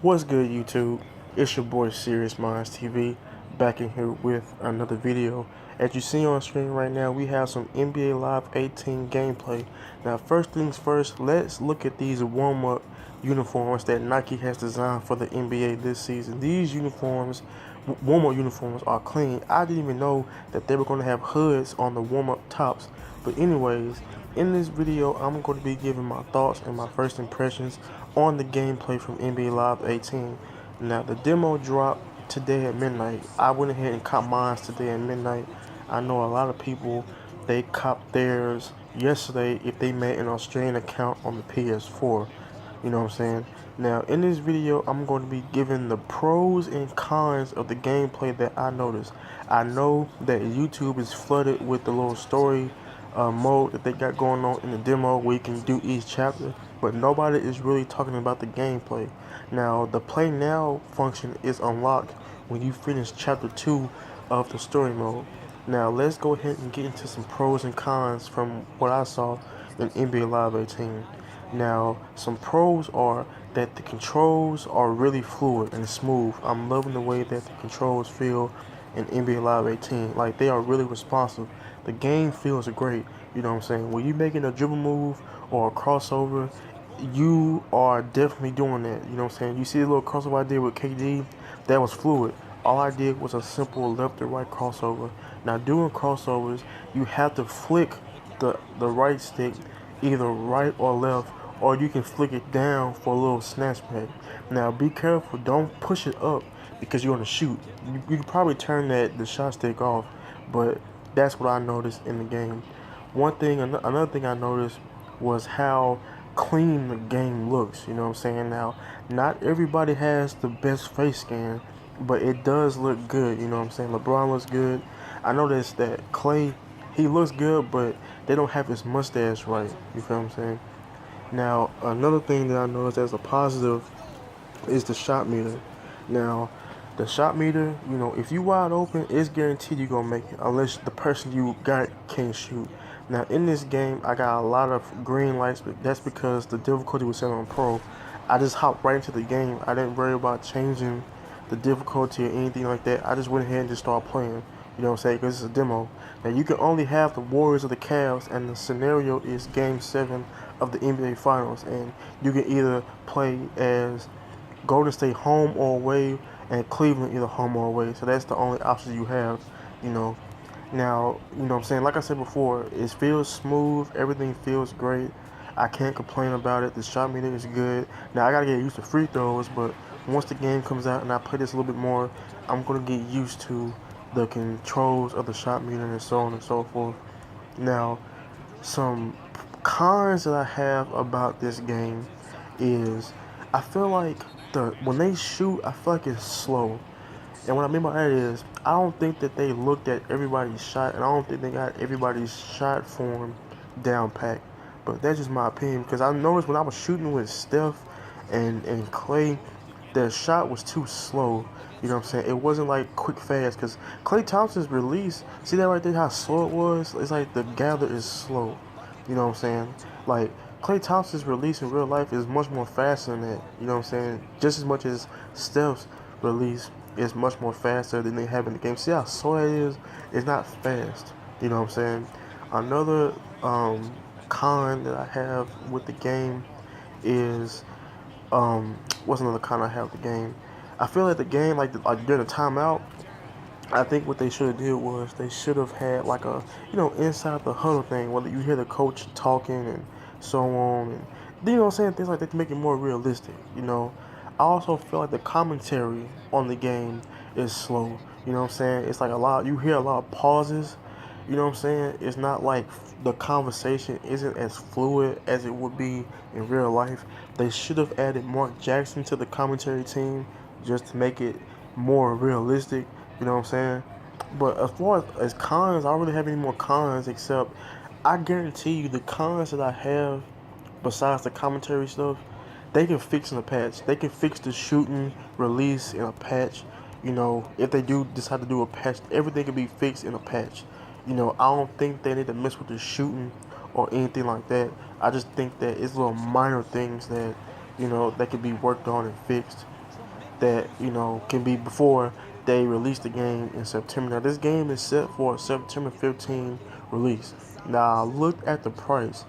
What's good, YouTube? It's your boy SeriousMindsTV back in here with another video. As you see on screen right now, we have some NBA Live 18 gameplay. Now, first things first, let's look at these warm-up uniforms that Nike has designed for the NBA this season. These uniforms, warm-up uniforms, are clean. I didn't even know that they were going to have hoods on the warm-up tops. But anyways, in this video, I'm going to be giving my thoughts and my first impressions on the gameplay from NBA Live 18. Now, the demo dropped today at midnight. I went ahead and caught mine today at midnight. I know a lot of people, they copped theirs yesterday if they made an Australian account on the PS4. You know what I'm saying? Now, in this video, I'm going to be giving the pros and cons of the gameplay that I noticed. I know that YouTube is flooded with the little story mode that they got going on in the demo where you can do each chapter, but nobody is really talking about the gameplay. Now, the play now function is unlocked when you finish chapter 2 of the story mode. Now, let's go ahead and get into some pros and cons from what I saw in NBA Live 18. Now, some pros are that the controls are really fluid and smooth. I'm loving the way that the controls feel in NBA Live 18. Like, they are really responsive. The game feels great, you know what I'm saying? When you're making a dribble move or a crossover, you are definitely doing that, you know what I'm saying? You see the little crossover I did with KD? That was fluid. All I did was a simple left to right crossover. Now, doing crossovers, you have to flick the right stick either right or left, or you can flick it down for a little snatch back. Now, be careful, don't push it up because you're going to shoot. You can probably turn the shot stick off, but that's what I noticed in the game. Another thing I noticed was how clean the game looks. You know what I'm saying? Now, not everybody has the best face scan, but it does look good. You know what I'm saying? LeBron looks good. I noticed that Clay, he looks good, but they don't have his mustache right. You feel what I'm saying? Now, another thing that I noticed as a positive is the shot meter. Now, the shot meter, you know, if you wide open, it's guaranteed you're going to make it, unless the person you got can't shoot. Now, in this game, I got a lot of green lights, but that's because the difficulty was set on Pro. I just hopped right into the game. I didn't worry about changing the difficulty or anything like that. I just went ahead and just started playing. You know what I'm saying? Because it's a demo. Now, you can only have the Warriors or the Cavs, and the scenario is Game 7 of the NBA Finals. And you can either play as Golden State home or away, and Cleveland either home or away. So that's the only options you have, you know. Now, you know what I'm saying? Like I said before, it feels smooth. Everything feels great. I can't complain about it. The shot meter is good. Now, I got to get used to free throws, but once the game comes out and I play this a little bit more, I'm going to get used to the controls of the shot meter and so on and so forth. Now, some cons that I have about this game is I feel like when they shoot, I feel like it's slow. And what I mean by that is, I don't think that they looked at everybody's shot, and I don't think they got everybody's shot form down pat. But that's just my opinion, because I noticed when I was shooting with Steph and Clay, their shot was too slow. You know what I'm saying? It wasn't like quick, fast, because Klay Thompson's release, see that right there, how slow it was? It's like the gather is slow. You know what I'm saying? Like, Klay Thompson's release in real life is much more faster than that. You know what I'm saying? Just as much as Steph's release is much more faster than they have in the game. See how slow it is? It's not fast. You know what I'm saying? Another con that I have with the game is what's another con I have with the game? I feel like the game, like during the timeout, I think what they should have did was they should have had like a, you know, inside the huddle thing, whether you hear the coach talking and so on, and you know what I'm saying, things like that to make it more realistic. You know, I also feel like the commentary on the game is slow. You know what I'm saying? It's like you hear a lot of pauses. You know what I'm saying? It's not like the conversation isn't as fluid as it would be in real life. They should have added Mark Jackson to the commentary team just to make it more realistic. You know what I'm saying? But as far as cons, I don't really have any more cons except I guarantee you the cons that I have besides the commentary stuff, they can fix in a patch. They can fix the shooting release in a patch. You know, if they do decide to do a patch, everything can be fixed in a patch. You know, I don't think they need to mess with the shooting or anything like that. I just think that it's little minor things that, you know, that could be worked on and fixed. that, you know, can be before they release the game in September. Now this game is set for a September 15 release. Now I looked at the price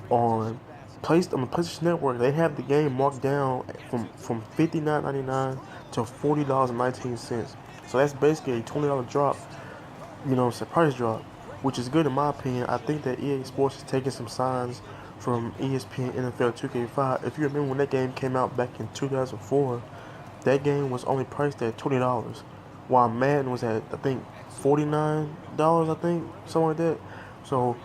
on PlayStation Network. They have the game marked down from $59.99 to $40.19. So that's basically a $20 drop, you know, it's a price drop, which is good in my opinion. I think that EA Sports is taking some signs from ESPN NFL 2K5. If you remember when that game came out back in 2004, that game was only priced at $20, while Madden was at, I think, $49, I think, something like that. So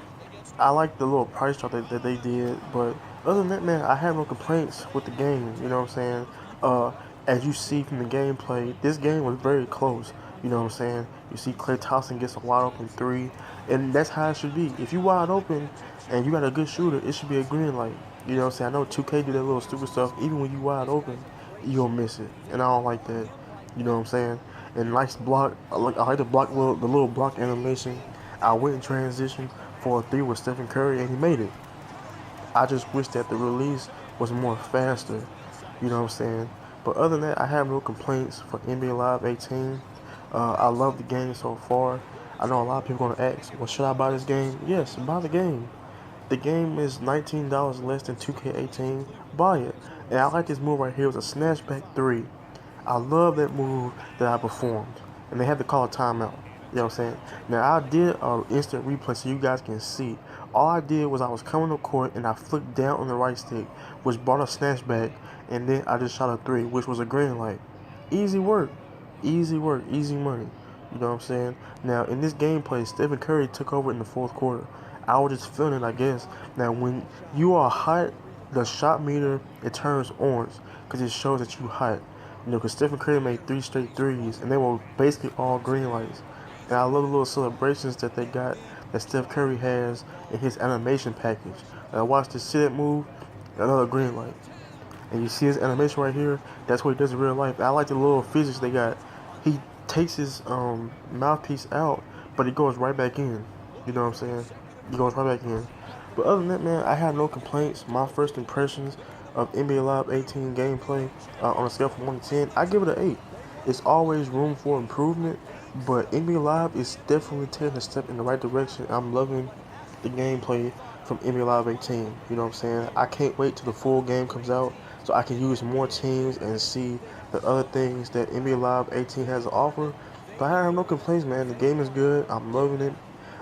I like the little price drop that they did, but other than that, man, I have no complaints with the game. You know what I'm saying? As you see from the gameplay, this game was very close. You know what I'm saying? You see Clay Thompson gets a wide open three, and that's how it should be. If you wide open and you got a good shooter, it should be a green light. You know what I'm saying? I know 2K do that little stupid stuff. Even when you wide open, you'll miss it, and I don't like that. You know what I'm saying? And nice block. I like the the little block animation. I went in transition for a three with Stephen Curry, and he made it. I just wish that the release was more faster. You know what I'm saying? But other than that, I have no complaints for NBA Live 18. I love the game so far. I know a lot of people are going to ask, well, should I buy this game? Yes, buy the game. The game is $19 less than 2K18. Buy it. And I like this move right here. It was a snatchback three. I love that move that I performed. And they had to call a timeout. You know what I'm saying? Now, I did an instant replay so you guys can see. All I did was I was coming to court and I flicked down on the right stick, which brought a snatchback, and then I just shot a three, which was a green light. Easy work. Easy work. Easy money. You know what I'm saying? Now, in this gameplay, Stephen Curry took over in the fourth quarter. I was just feeling it, I guess. Now, when you are hot, the shot meter, it turns orange because it shows that you hot. You know, because Stephen Curry made 3 straight threes, and they were basically all green lights. And I love the little celebrations that they got that Steph Curry has in his animation package. And I watched the sit move, another green light. And you see his animation right here, that's what he does in real life. I like the little physics they got. He takes his mouthpiece out, but it goes right back in. You know what I'm saying? He goes right back in. But other than that, man, I have no complaints. My first impressions of NBA Live 18 gameplay on a scale from 1 to 10, I give it an 8. It's always room for improvement, but NBA Live is definitely taking a step in the right direction. I'm loving the gameplay from NBA Live 18. You know what I'm saying? I can't wait till the full game comes out so I can use more teams and see the other things that NBA Live 18 has to offer. But I have no complaints, man. The game is good. I'm loving it.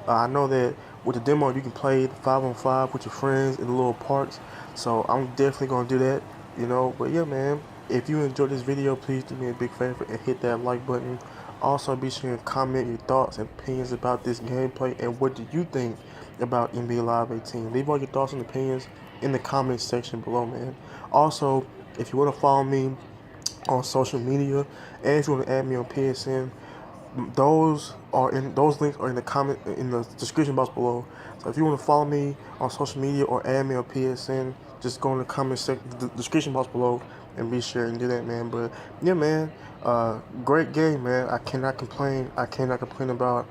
I know that with the demo, you can play 5-on-5 with your friends in the little parks. So I'm definitely going to do that, you know. But yeah, man, if you enjoyed this video, please do me a big favor and hit that like button. Also, be sure to comment your thoughts and opinions about this gameplay and what do you think about NBA Live 18. Leave all your thoughts and opinions in the comments section below, man. Also, if you want to follow me on social media and if you want to add me on PSN, those links are in the description box below. So if you want to follow me on social media or add me on PSN, just go in the comment section, the description box below, and be sure and do that, man. But yeah, man, great game, man. I cannot complain. I cannot complain about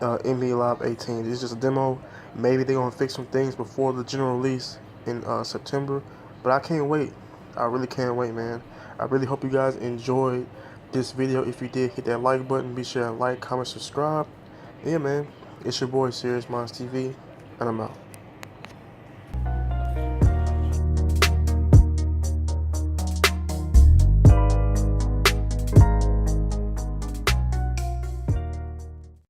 NBA Live 18. It's just a demo. Maybe they're gonna fix some things before the general release in September. But I can't wait. I really can't wait, man. I really hope you guys enjoyed this video. If you did, hit that like button. Be sure to like, comment, subscribe. Yeah, man. It's your boy SeriousMindsTV, and I'm out.